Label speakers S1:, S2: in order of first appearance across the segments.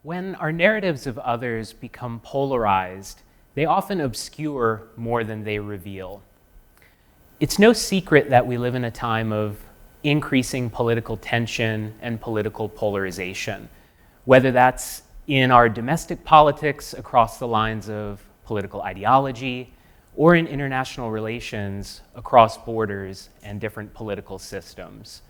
S1: When our narratives of others become polarized, they often obscure more than they reveal. It's no secret that we live in a time of increasing political tension and political polarization, whether that's in our domestic politics across the lines of political ideology, or in international relations across borders and different political systems.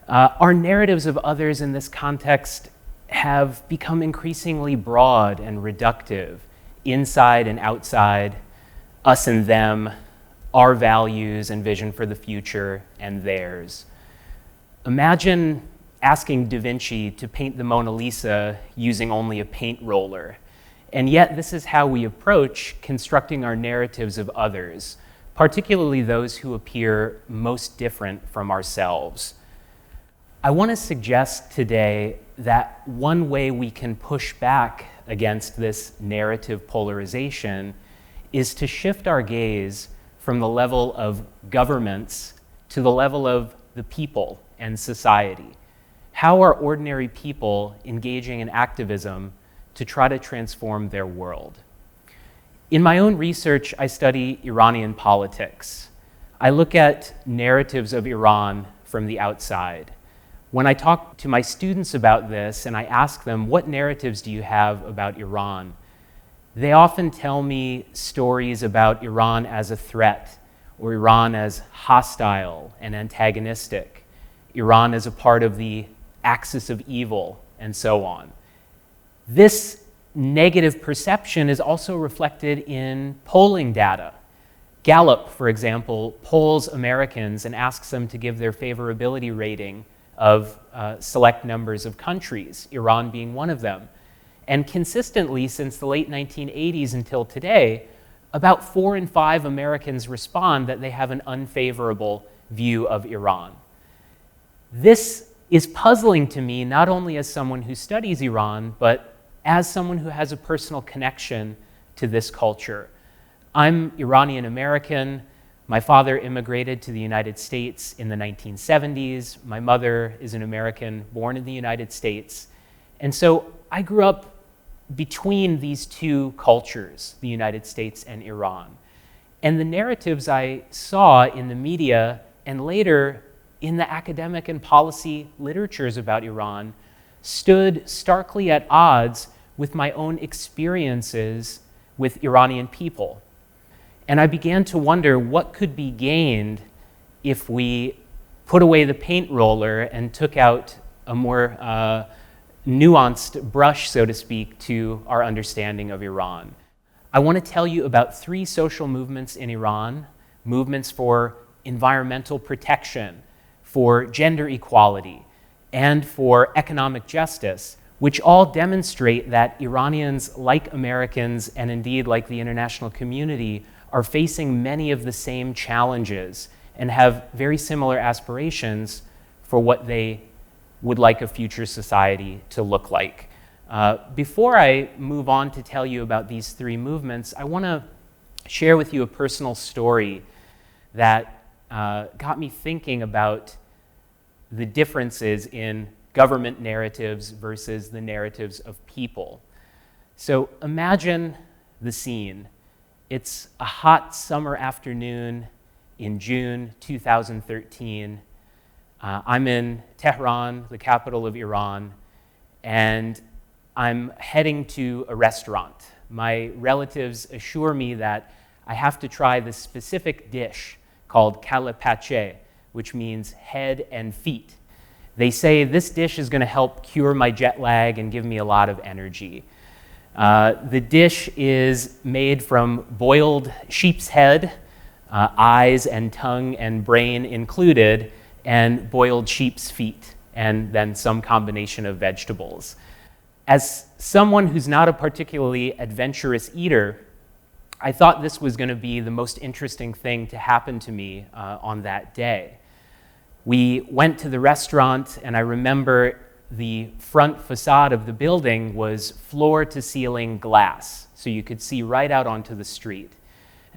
S1: Our narratives of others in this context have become increasingly broad and reductive, inside and outside, us and them, our values and vision for the future and theirs. Imagine asking Da Vinci to paint the Mona Lisa using only a paint roller. And yet this is how we approach constructing our narratives of others, particularly those who appear most different from ourselves. I want to suggest today that one way we can push back against this narrative polarization is to shift our gaze from the level of governments to the level of the people and society. How are ordinary people engaging in activism to try to transform their world? In my own research, I study Iranian politics. I look at narratives of Iran from the outside. When I talk to my students about this and I ask them, what narratives do you have about Iran? They often tell me stories about Iran as a threat, or Iran as hostile and antagonistic, Iran as a part of the axis of evil, and so on. This negative perception is also reflected in polling data. Gallup, for example, polls Americans and asks them to give their favorability rating of select numbers of countries, Iran being one of them. And consistently, since the late 1980s until today, about 4 in 5 Americans respond that they have an unfavorable view of Iran. This is puzzling to me, not only as someone who studies Iran, but as someone who has a personal connection to this culture. I'm Iranian American. My father immigrated to the United States in the 1970s. My mother is an American born in the United States. And so I grew up between these two cultures, the United States and Iran. And the narratives I saw in the media and later in the academic and policy literatures about Iran stood starkly at odds with my own experiences with Iranian people. And I began to wonder what could be gained if we put away the paint roller and took out a more nuanced brush, so to speak, to our understanding of Iran. I want to tell you about 3 social movements in Iran, movements for environmental protection, for gender equality, and for economic justice, which all demonstrate that Iranians, like Americans, and indeed like the international community, are facing many of the same challenges and have very similar aspirations for what they would like a future society to look like. Before I move on to tell you about these 3 movements, I want to share with you a personal story that got me thinking about the differences in government narratives versus the narratives of people. So imagine the scene. It's a hot summer afternoon in June 2013. I'm in Tehran, the capital of Iran, and I'm heading to a restaurant. My relatives assure me that I have to try this specific dish called kale pache, which means head and feet. They say this dish is going to help cure my jet lag and give me a lot of energy. The dish is made from boiled sheep's head, eyes and tongue and brain included, and boiled sheep's feet, and then some combination of vegetables. As someone who's not a particularly adventurous eater, I thought this was going to be the most interesting thing to happen to me on that day. We went to the restaurant, and I remember the front facade of the building was floor-to-ceiling glass, so you could see right out onto the street.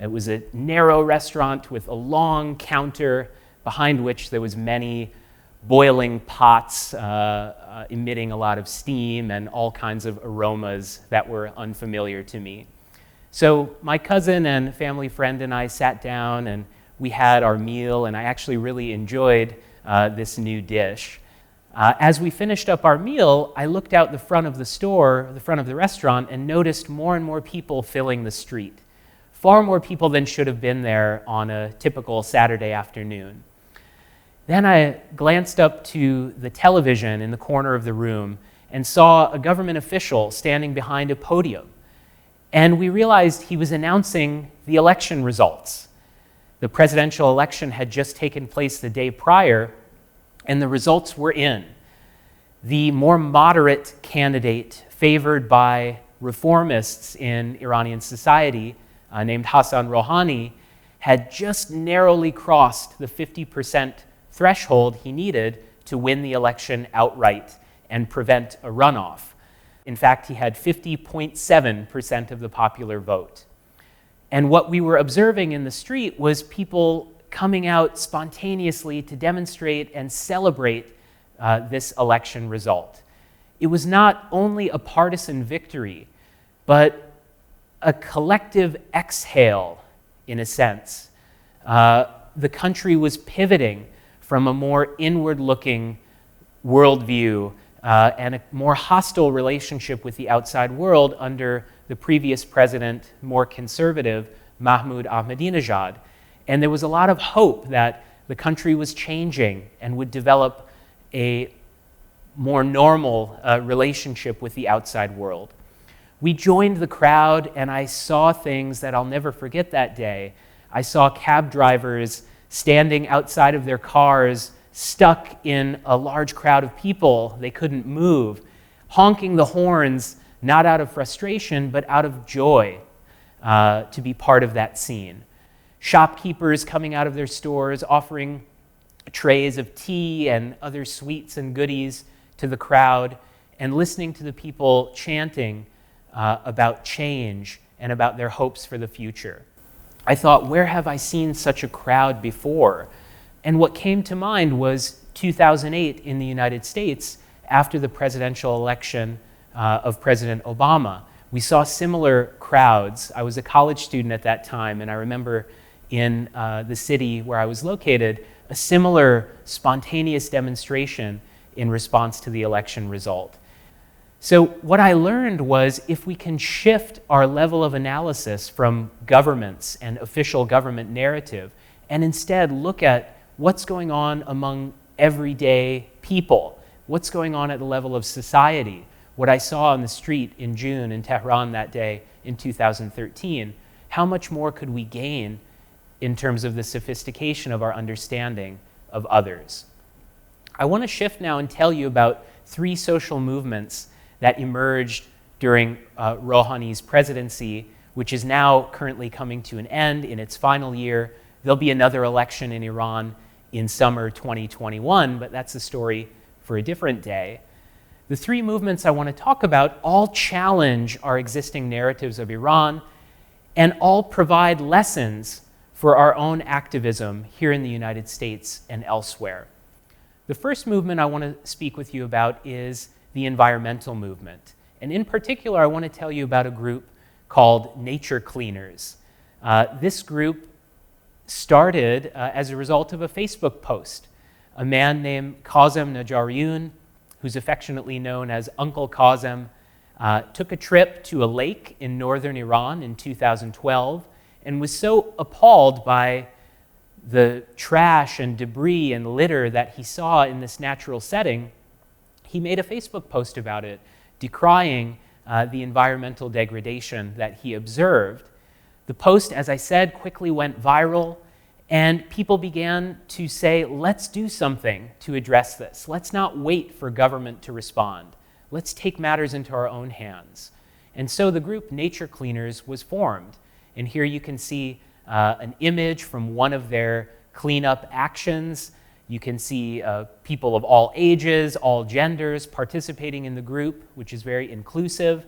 S1: It was a narrow restaurant with a long counter behind which there was many boiling pots emitting a lot of steam and all kinds of aromas that were unfamiliar to me. So my cousin and family friend and I sat down and we had our meal, and I actually really enjoyed this new dish. As we finished up our meal, I looked out the front of the store, the front of the restaurant, and noticed more and more people filling the street. Far more people than should have been there on a typical Saturday afternoon. Then I glanced up to the television in the corner of the room and saw a government official standing behind a podium. And we realized he was announcing the election results. The presidential election had just taken place the day prior, and the results were in. The more moderate candidate favored by reformists in Iranian society, named Hassan Rouhani, had just narrowly crossed the 50% threshold he needed to win the election outright and prevent a runoff. In fact, he had 50.7% of the popular vote. And what we were observing in the street was people coming out spontaneously to demonstrate and celebrate this election result. It was not only a partisan victory, but a collective exhale, in a sense. The country was pivoting from a more inward-looking worldview and a more hostile relationship with the outside world under the previous president, more conservative, Mahmoud Ahmadinejad. And there was a lot of hope that the country was changing and would develop a more normal relationship with the outside world. We joined the crowd, and I saw things that I'll never forget that day. I saw cab drivers standing outside of their cars, stuck in a large crowd of people. They couldn't move, honking the horns, not out of frustration, but out of joy to be part of that scene. Shopkeepers coming out of their stores, offering trays of tea and other sweets and goodies to the crowd, and listening to the people chanting about change and about their hopes for the future. I thought, where have I seen such a crowd before? And what came to mind was 2008 in the United States, after the presidential election of President Obama. We saw similar crowds. I was a college student at that time, and I remember in the city where I was located, a similar spontaneous demonstration in response to the election result. So what I learned was, if we can shift our level of analysis from governments and official government narrative, and instead look at what's going on among everyday people, what's going on at the level of society, what I saw on the street in June in Tehran that day in 2013, how much more could we gain in terms of the sophistication of our understanding of others? I want to shift now and tell you about 3 social movements that emerged during Rouhani's presidency, which is now currently coming to an end in its final year. There'll be another election in Iran in summer 2021, but that's a story for a different day. The 3 movements I want to talk about all challenge our existing narratives of Iran and all provide lessons for our own activism here in the United States and elsewhere. The first movement I want to speak with you about is the environmental movement. And in particular, I want to tell you about a group called Nature Cleaners. This group started as a result of a Facebook post. A man named Kazem Najarian, who's affectionately known as Uncle Kazem, took a trip to a lake in northern Iran in 2012 and was so appalled by the trash and debris and litter that he saw in this natural setting, he made a Facebook post about it, decrying the environmental degradation that he observed. The post, as I said, quickly went viral, and people began to say, let's do something to address this. Let's not wait for government to respond. Let's take matters into our own hands. And so the group Nature Cleaners was formed. And here you can see an image from one of their cleanup actions. You can see people of all ages, all genders participating in the group, which is very inclusive.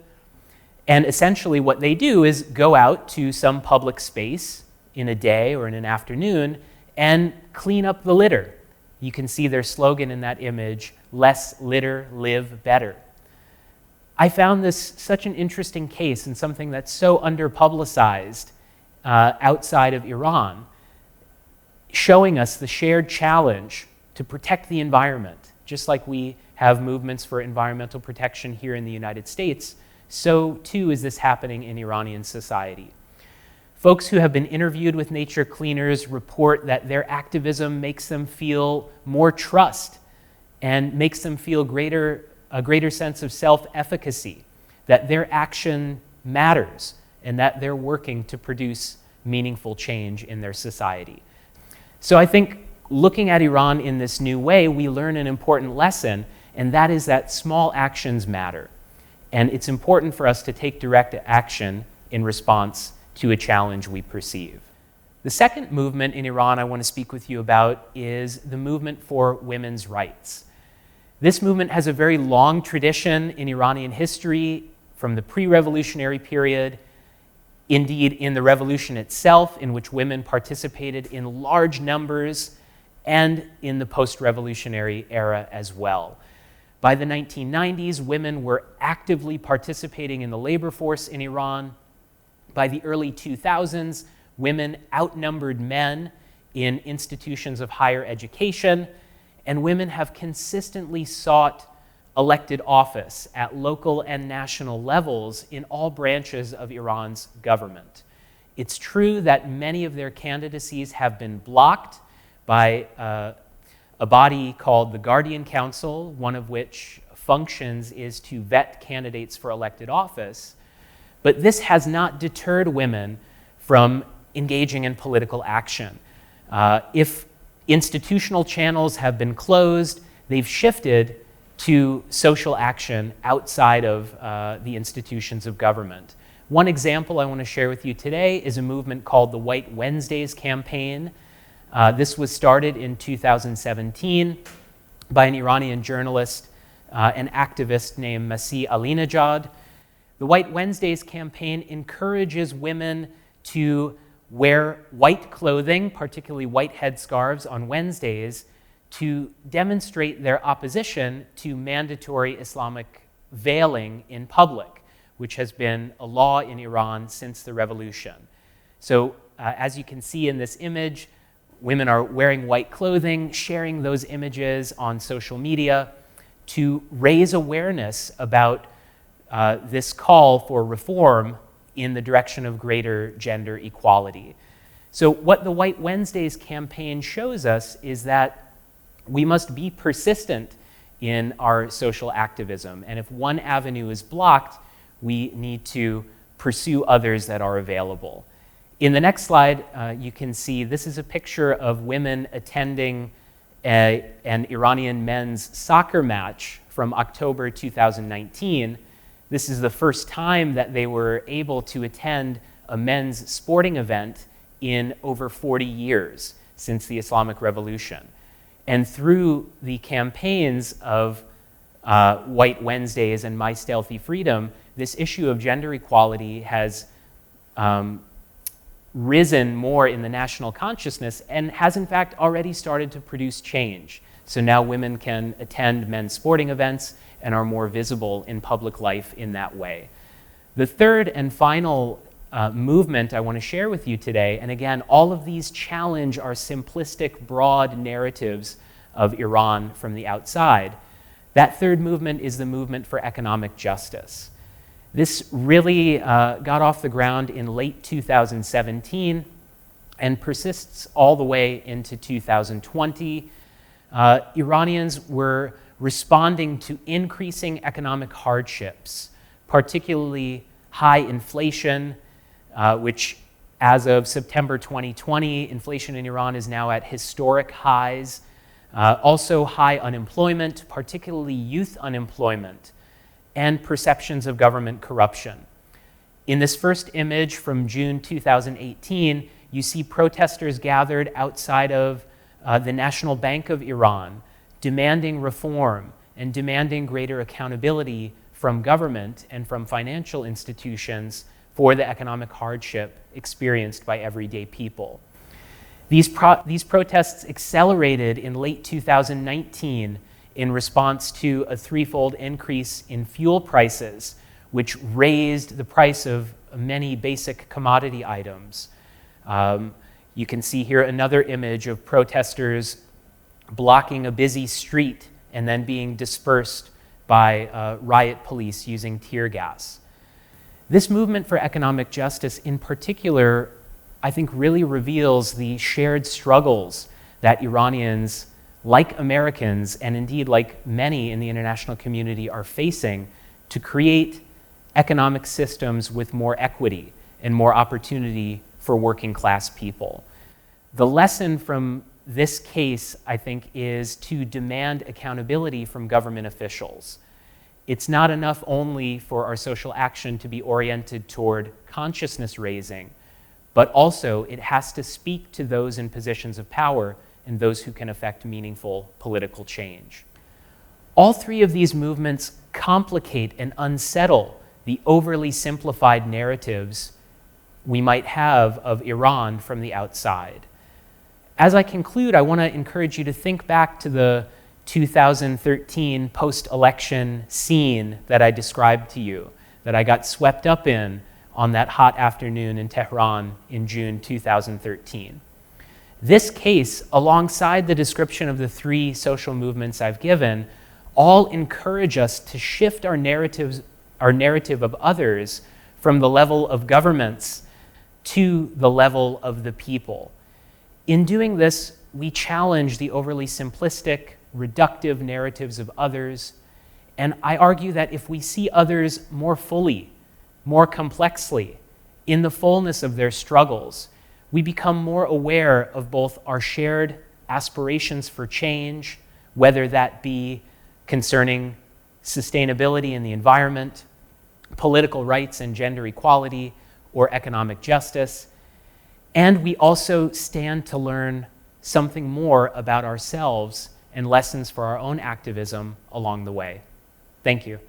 S1: And essentially what they do is go out to some public space in a day or in an afternoon and clean up the litter, You can see their slogan in that image, "Less litter, live better." I found this such an interesting case and something that's so underpublicized outside of Iran, showing us the shared challenge to protect the environment. Just like we have movements for environmental protection here in the United States, so too is this happening in Iranian society. Folks who have been interviewed with nature cleaners report that their activism makes them feel more trust and makes them feel a greater sense of self-efficacy, that their action matters and that they're working to produce meaningful change in their society. So I think looking at Iran in this new way, we learn an important lesson, and that is that small actions matter. And it's important for us to take direct action in response to a challenge we perceive. The second movement in Iran I want to speak with you about is the movement for women's rights. This movement has a very long tradition in Iranian history from the pre-revolutionary period, indeed in the revolution itself, in which women participated in large numbers, and in the post-revolutionary era as well. By the 1990s, women were actively participating in the labor force in Iran. By the early 2000s, women outnumbered men in institutions of higher education, and women have consistently sought elected office at local and national levels in all branches of Iran's government. It's true that many of their candidacies have been blocked by a body called the Guardian Council, one of which functions is to vet candidates for elected office. But this has not deterred women from engaging in political action. If institutional channels have been closed, they've shifted to social action outside of the institutions of government. One example I want to share with you today is a movement called the White Wednesdays campaign. This was started in 2017 by an Iranian journalist and activist named Masih Alinejad. The White Wednesdays campaign encourages women to wear white clothing, particularly white headscarves, on Wednesdays to demonstrate their opposition to mandatory Islamic veiling in public, which has been a law in Iran since the revolution. So as you can see in this image, women are wearing white clothing, sharing those images on social media to raise awareness about this call for reform in the direction of greater gender equality. So what the White Wednesdays campaign shows us is that we must be persistent in our social activism. And if one avenue is blocked, we need to pursue others that are available. In the next slide, you can see this is a picture of women attending an Iranian men's soccer match from October 2019. This is the first time that they were able to attend a men's sporting event in over 40 years since the Islamic Revolution. And through the campaigns of White Wednesdays and My Stealthy Freedom, this issue of gender equality has risen more in the national consciousness and has in fact already started to produce change. So now women can attend men's sporting events and are more visible in public life in that way. The third and final movement I want to share with you today, and again, all of these challenge our simplistic, broad narratives of Iran from the outside. That third movement is the movement for economic justice. This really got off the ground in late 2017 and persists all the way into 2020. Iranians were responding to increasing economic hardships, particularly high inflation, which as of September 2020, inflation in Iran is now at historic highs. Also high unemployment, particularly youth unemployment, and perceptions of government corruption. In this first image from June 2018, you see protesters gathered outside of the National Bank of Iran, demanding reform and demanding greater accountability from government and from financial institutions for the economic hardship experienced by everyday people. These protests accelerated in late 2019 in response to a threefold increase in fuel prices, which raised the price of many basic commodity items. You can see here another image of protesters blocking a busy street and then being dispersed by riot police using tear gas. This movement for economic justice in particular, I think, really reveals the shared struggles that Iranians, like Americans, and indeed like many in the international community, are facing to create economic systems with more equity and more opportunity for working class people. The lesson from this case, I think, is to demand accountability from government officials. It's not enough only for our social action to be oriented toward consciousness raising, but also it has to speak to those in positions of power and those who can affect meaningful political change. All three of these movements complicate and unsettle the overly simplified narratives we might have of Iran from the outside. As I conclude, I want to encourage you to think back to the 2013 post-election scene that I described to you, that I got swept up in on that hot afternoon in Tehran in June 2013. This case, alongside the description of the three social movements I've given, all encourage us to shift our narrative of others from the level of governments to the level of the people. In doing this, we challenge the overly simplistic, reductive narratives of others, and I argue that if we see others more fully, more complexly, in the fullness of their struggles, we become more aware of both our shared aspirations for change, whether that be concerning sustainability in the environment, political rights and gender equality, or economic justice. And we also stand to learn something more about ourselves and lessons for our own activism along the way. Thank you.